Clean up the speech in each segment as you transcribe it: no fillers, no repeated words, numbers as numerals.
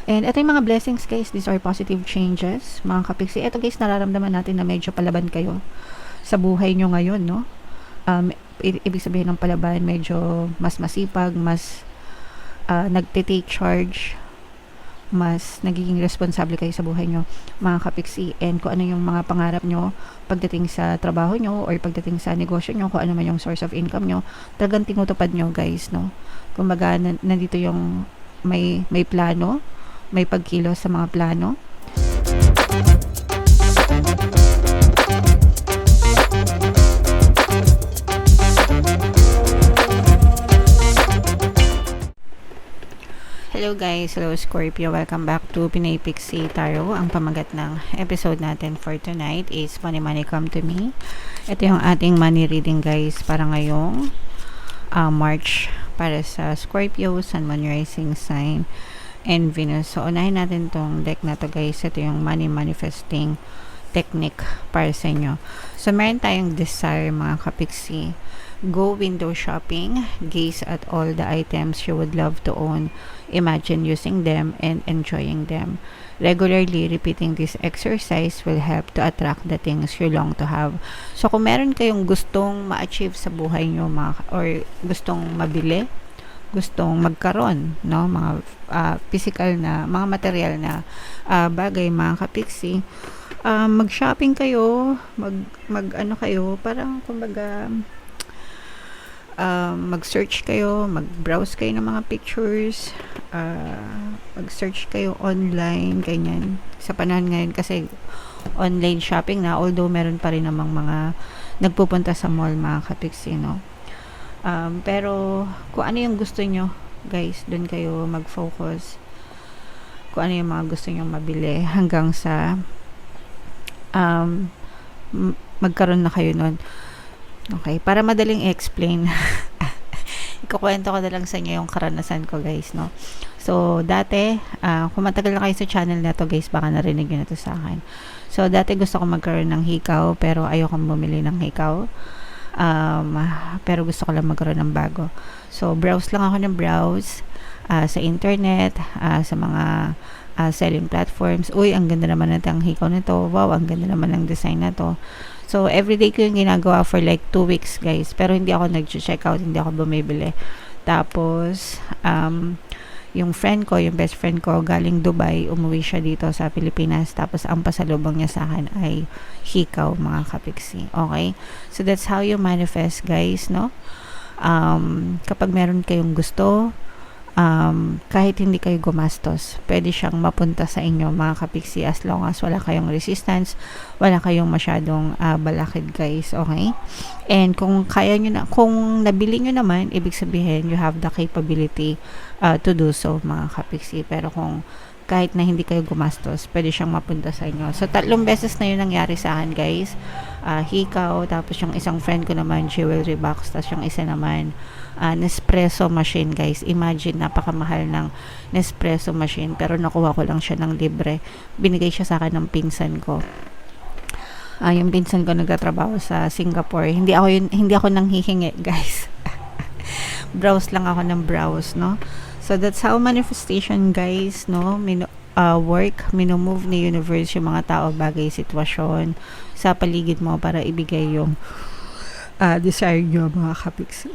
And ito yung mga blessings guys, these are positive changes, mga kapiksi. Ito guys, nararamdaman natin na medyo palaban kayo sa buhay nyo ngayon, no? Ibig sabihin ng palaban, medyo mas masipag, mas nagte-take charge, mas nagiging responsable kayo sa buhay nyo, mga kapiksi. And kung ano yung mga pangarap nyo pagdating sa trabaho nyo or pagdating sa negosyo nyo, kung ano man yung source of income nyo, talagang tinutupad nyo guys, no? Kumbaga, nandito yung may plano, may pagkilos sa mga plano. Hello guys, hello Scorpio, welcome back to Pinay Pixie Tarot. Ang pamagat ng episode natin for tonight is Money Money Come to Me. Ito yung ating money reading guys para ngayong March para sa Scorpio, Sun, Moon, Rising Sign, and Venus. So unahin natin tong deck na to guys. Ito yung money manifesting technique para sa inyo. So meron tayong desire mga kapiksi. Go window shopping, gaze at all the items you would love to own, imagine using them and enjoying them. Regularly repeating this exercise will help to attract the things you long to have. So kung meron kayong gustong ma-achieve sa buhay nyo or gustong mabili, gustong magkaroon, no, mga physical na, mga material na bagay mga kapiksi, mag-shopping kayo, mag ano kayo, parang kumbaga mag-search kayo, mag-browse kayo ng mga pictures, mag-search kayo online, ganyan. Sa panahon ngayon kasi online shopping na, although meron pa rin namang mga nagpupunta sa mall mga kapiksi, no? Pero kung ano yung gusto nyo, guys, doon kayo mag-focus. Kung ano yung mga gusto nyo mabili hanggang sa magkaroon na kayo nun. Okay, para madaling explain, ikukwento ko na lang sa inyo yung karanasan ko guys, no? So, dati, kung matagal na kayo sa channel na to guys, baka narinig nyo na to sa akin. So, dati gusto ko magkaroon ng hikaw, pero ayokong bumili ng hikaw. Pero gusto ko lang magkaroon ng bago. So, browse lang ako ng browse sa internet, sa mga selling platforms. Uy, ang ganda naman ng hikaw nito. Wow, ang ganda naman ng design na to. So, everyday ko yung ginagawa for like 2 weeks, guys. Pero hindi ako nag-check out, hindi ako bumibili. Tapos, yung friend ko, yung best friend ko, galing Dubai, umuwi siya dito sa Pilipinas. Tapos, ang pasalubong niya sa akin ay hikaw, mga kapiksi. Okay? So, that's how you manifest, guys, no? Kapag meron kayong gusto, kahit hindi kayo gumastos, pwede siyang mapunta sa inyo mga kapiksi as long as wala kayong resistance, wala kayong masyadong balakid guys, okay? And kung kaya nyo na, kung nabili nyo naman, ibig sabihin you have the capability to do so mga kapiksi. Pero kung kahit na hindi kayo gumastos, pwede siyang mapunta sa inyo. So 3 beses na yun nangyari sa akin guys. Hikaw, tapos yung isang friend ko naman jewelry box, tapos yung isa naman Nespresso machine guys. Imagine, napakamahal ng Nespresso machine, pero nakuha ko lang siya ng libre. Binigay siya sa akin ng pinsan ko. Yung pinsan ko nagtatrabaho sa Singapore. Hindi ako nang hihingi guys. Browse lang ako ng browse, no? So that's how manifestation guys, no? Work, minomove ni universe yung mga tao, bagay, sitwasyon sa paligid mo para ibigay yung desire nyo mga kapiksi.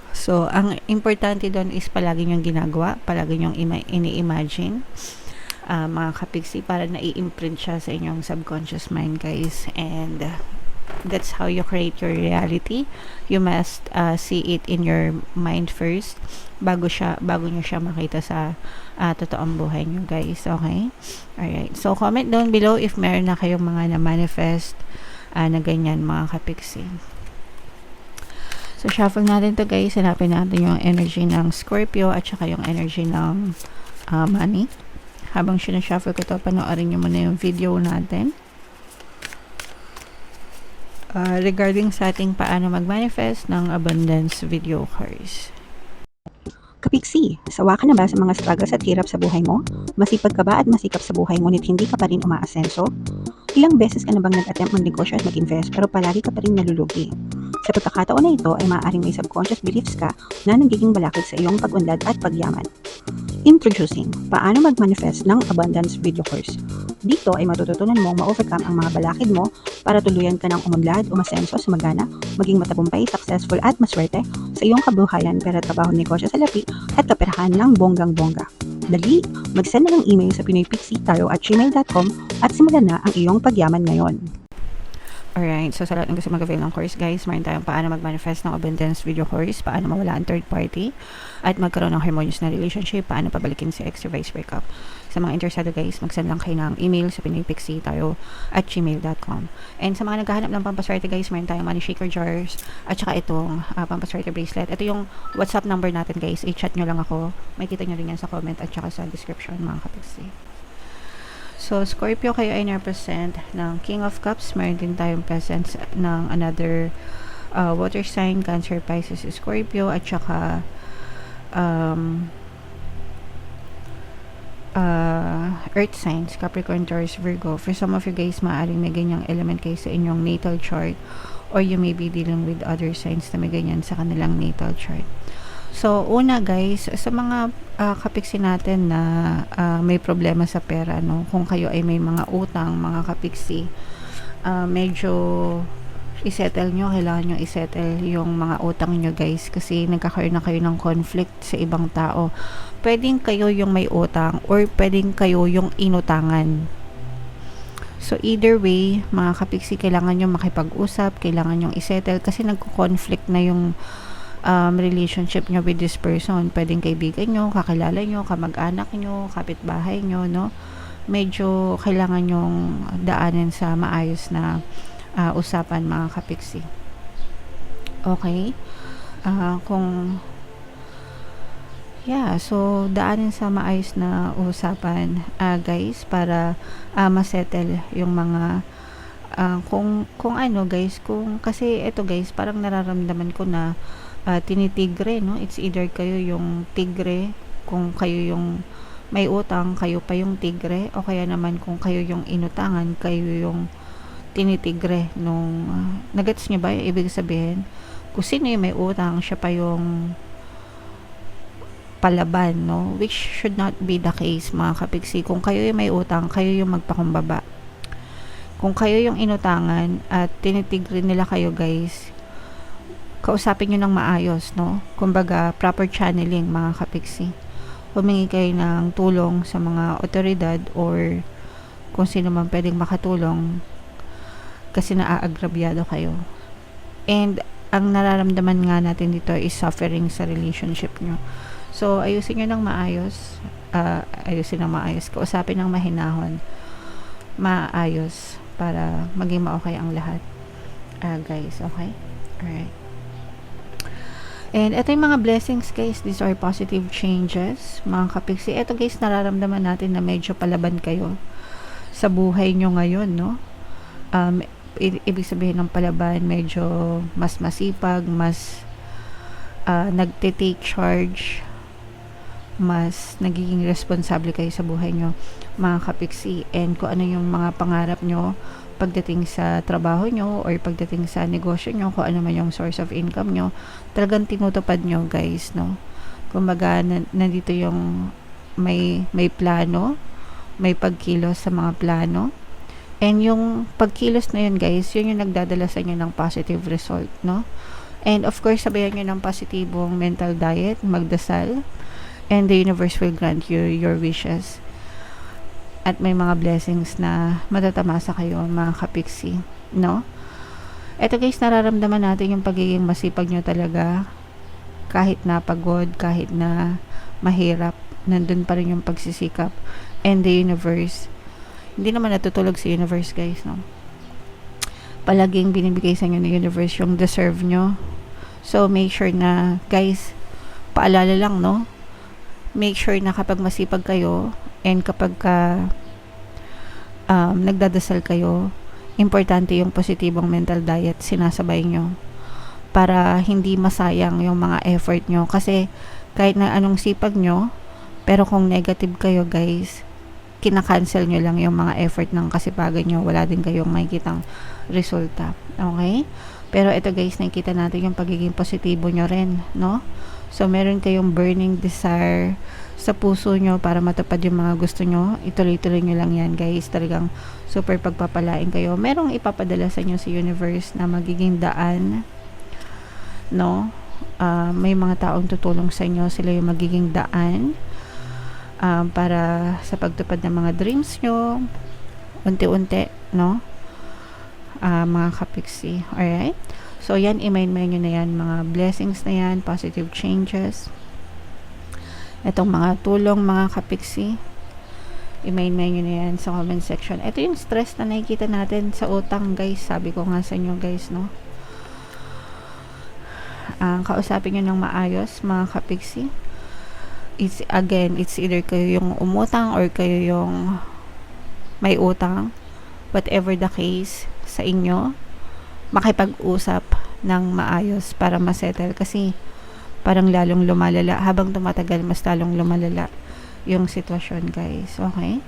So, ang importante doon is palagi nyong ginagawa, palagi nyong ini-imagine mga kapiksi para nai-imprint siya sa inyong subconscious mind guys. And that's how you create your reality. You must see it in your mind first bago nyo siya makita sa totoong buhay nyo guys, okay? Alright, so comment down below if meron na kayong mga na-manifest na ganyan mga kapiksi. So shuffle natin to guys, hanapin natin yung energy ng Scorpio at saka yung energy ng money. Habang sinashuffle ko to, panoorin nyo muna yung video natin regarding sa ating paano mag-manifest ng abundance video cards. Kapiksi, sawa ka na ba sa mga struggles at hirap sa buhay mo? Masipag ka ba at masikap sa buhay ngunit hindi ka pa rin umaasenso? Ilang beses ka na bang nag-attempt mag-negosyo at mag-invest pero palagi ka pa rin nalulugi? Sa pagkakataon na ito ay maaaring may subconscious beliefs ka na nagiging balakid sa iyong pag-unlad at pagyaman. Introducing, paano mag-manifest ng abundance video course. Dito ay matututunan mong ma-overcome ang mga balakid mo para tuluyan ka ng umunlad, umasenso, sumagana, maging matagumpay, successful at maswerte sa iyong kabuhayan, pera, trabaho, negosyo, salapi at kaperahan ng bonggang-bongga. Dali, mag-send na ng email sa pinoypixitayo@gmail.com at simulan na ang iyong pagyaman ngayon. Alright, so sa lahat ng gusto mag-avail ng course guys, meron tayong paano mag-manifest ng abundance video course, paano mawala ang third party, at magkaroon ng harmonious na relationship, paano pabalikin si ex or vice breakup. Sa mga interesado guys, mag-send lang kayo ng email sa pinoypixitayo@gmail.com. And sa mga naghahanap ng pampaswerte guys, meron tayong money shaker jars, at saka itong pampaswerte bracelet. Ito yung WhatsApp number natin guys, i-chat nyo lang ako. May kita nyo rin yan sa comment at saka sa description mga kapixi. So, Scorpio kayo ay na-present ng King of Cups. Meron din tayong presence ng another water sign, Cancer, Pisces, Scorpio, at saka earth signs, Capricorn, Taurus, Virgo. For some of you guys, maaaring may ganyang element kayo sa inyong natal chart, or you may be dealing with other signs na may ganyan sa kanilang natal chart. So, una guys, sa mga kapiksi natin na may problema sa pera, no? Kung kayo ay may mga utang, mga kapiksi, medyo isettle nyo, kailangan nyo isettle yung mga utang nyo guys, kasi nagkakaroon na kayo ng conflict sa ibang tao. Pwedeng kayo yung may utang, or pwedeng kayo yung inutangan. So, either way, mga kapiksi, kailangan nyo makipag-usap, kailangan nyo isettle, kasi nagko-conflict na yung relationship nyo with this person. Pwedeng kaibigan nyo, kakilala nyo, kamag-anak nyo, kapitbahay nyo, no? Medyo kailangan nyong daanin sa maayos na usapan mga kapiksi. Okay? So daanin sa maayos na usapan guys, para masettle yung mga kung ano guys, kasi ito guys, parang nararamdaman ko na tinitigre, no? It's either kayo yung tigre, kung kayo yung may utang, kayo pa yung tigre, o kaya naman kung kayo yung inutangan, kayo yung tinitigre nung nagets nyo ba yung ibig sabihin? Kung sino yung may utang, siya pa yung palaban, no? Which should not be the case mga kapiksi. Kung kayo yung may utang, kayo yung magpakumbaba. Kung kayo yung inutangan at tinitigre nila kayo guys, kausapin nyo ng maayos, no? Kumbaga, proper channeling mga kapiksi. Humingi kayo ng tulong sa mga otoridad or kung sino man pwedeng makatulong, kasi naaagrabyado kayo. And ang nararamdaman nga natin dito is suffering sa relationship nyo. So, ayusin nyo ng maayos. Kausapin ng mahinahon, maayos, para maging ma-okay ang lahat. Guys, okay? Alright. And ito yung mga blessings guys, these are positive changes mga kapiksi. Ito guys, nararamdaman natin na medyo palaban kayo sa buhay nyo ngayon, no? Ibig sabihin ng palaban, medyo mas masipag, mas nagte-take charge, mas nagiging responsable kayo sa buhay nyo mga kapiksi. And kung ano yung mga pangarap nyo pagdating sa trabaho nyo or pagdating sa negosyo nyo, kung ano man yung source of income nyo, talagang tinutupad nyo guys, no? Kumbaga, nandito yung may plano, may pagkilos sa mga plano, and yung pagkilos na yun guys, yun yung nagdadala sa inyo ng positive result, no? And of course, sabayan nyo ng positibong mental diet, magdasal, and the universe will grant you your wishes. At may mga blessings na matatamasa kayo mga kapiksi, no? Eto guys, nararamdaman natin yung pagiging masipag nyo talaga. Kahit na pagod, kahit na mahirap, nandun pa rin yung pagsisikap. And the universe, hindi naman natutulog sa universe guys, no? Palaging binibigay sa inyo ng universe yung deserve nyo. So make sure na guys, paalala lang, no? Make sure na kapag masipag kayo, and kapag nagdadasal kayo, importante yung positibong mental diet, sinasabay nyo, para hindi masayang yung mga effort nyo. Kasi kahit na anong sipag nyo, pero kung negative kayo guys, kinakancel nyo lang yung mga effort ng kasipagan nyo, wala din kayong makikitang resulta. Okay? Pero ito guys, nakikita natin yung pagiging positibo nyo rin, no? So, meron kayong burning desire sa puso nyo para matupad yung mga gusto nyo. Ituloy-tuloy nyo lang yan, guys. Talagang super pagpapalain kayo. Merong ipapadala sa inyo si universe na magiging daan, no? May mga taong tutulong sa inyo. Sila yung magiging daan para sa pagtupad ng mga dreams nyo. Unti-unti, no? Mga kapiksi. Alright? So, yan, i-mind nyo na yan. Mga blessings na yan, positive changes. Itong mga tulong, mga kapiksi, i-mind nyo na yan sa comment section. Ito yung stress na nakikita natin sa utang, guys. Sabi ko nga sa inyo, guys, no? Kausapin nyo ng maayos, mga kapiksi. It's either kayo yung umutang or kayo yung may utang. Whatever the case sa inyo, makipag-usap ng maayos para masettle, kasi parang lalong lumalala habang tumatagal, mas lalong lumalala yung sitwasyon, guys. Okay?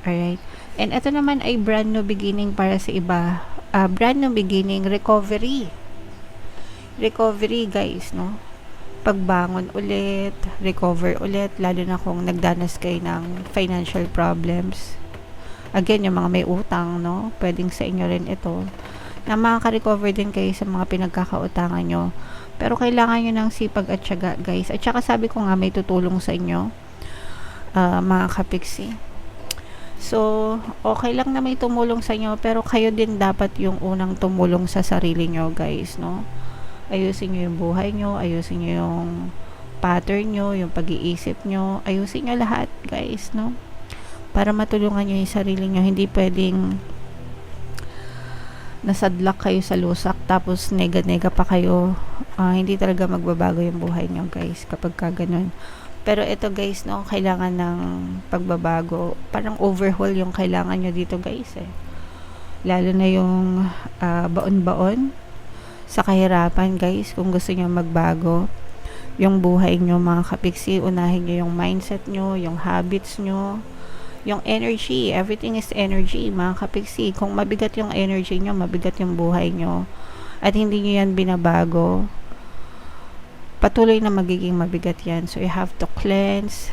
Alright. And ito naman ay brand new beginning para sa iba. Brand new beginning, recovery, guys, no? Pagbangon ulit, recover ulit, lalo na kung nagdanas kayo ng financial problems. Again, yung mga may utang, no? Pwedeng sa inyo rin ito, na makaka-recover din kayo sa mga pinagkakautangan nyo. Pero kailangan nyo ng sipag at tiyaga, guys. At saka sabi ko nga, may tutulong sa inyo, mga kapiksi. So, okay lang na may tumulong sa inyo, pero kayo din dapat yung unang tumulong sa sarili nyo, guys, no? Ayusin nyo yung buhay nyo, ayusin nyo yung pattern nyo, yung pag-iisip nyo, ayusin nyo lahat, guys, no? Para matulungan nyo yung sarili nyo. Hindi pwedeng nasadlak kayo sa lusak tapos nega-nega pa kayo. Hindi talaga magbabago yung buhay nyo, guys, kapag ka ganun. Pero ito, guys, no, kailangan ng pagbabago. Parang overhaul yung kailangan nyo dito, guys, eh. Lalo na yung baon-baon sa kahirapan, guys. Kung gusto nyo magbago yung buhay nyo, mga kapiksi, unahin nyo yung mindset nyo, yung habits nyo, yung energy. Everything is energy, mga kapiksi. Kung mabigat yung energy nyo, mabigat yung buhay nyo, at hindi nyo yan binabago, patuloy na magiging mabigat yan. So, you have to cleanse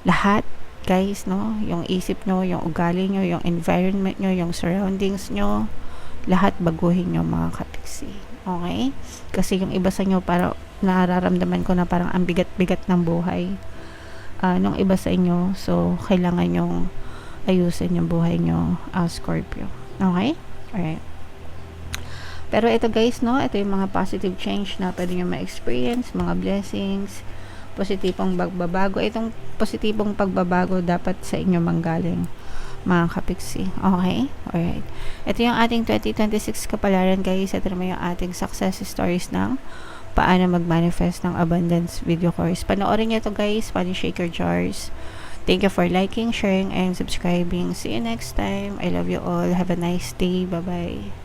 lahat, guys, no? Yung isip nyo, yung ugali nyo, yung environment nyo, yung surroundings nyo, lahat baguhin nyo, mga kapiksi. Okay? Kasi yung iba sa nyo, parang nararamdaman ko na parang ang bigat-bigat ng buhay nung iba sa inyo. So, kailangan nyong ayusin yung buhay nyo, Scorpio. Okay? Alright. Pero ito, guys, no? Ito yung mga positive change na pwede nyo ma-experience, mga blessings, positibong pagbabago. Itong positibong pagbabago dapat sa inyo manggaling, mga kapiksi. Okay? Alright. Ito yung ating 2026 kapalaran, guys. Ito naman yung ating success stories ng paano mag-manifest ng abundance video course. Panoorin nyo ito, guys. Paano shake your jars. Thank you for liking, sharing, and subscribing. See you next time. I love you all. Have a nice day. Bye-bye.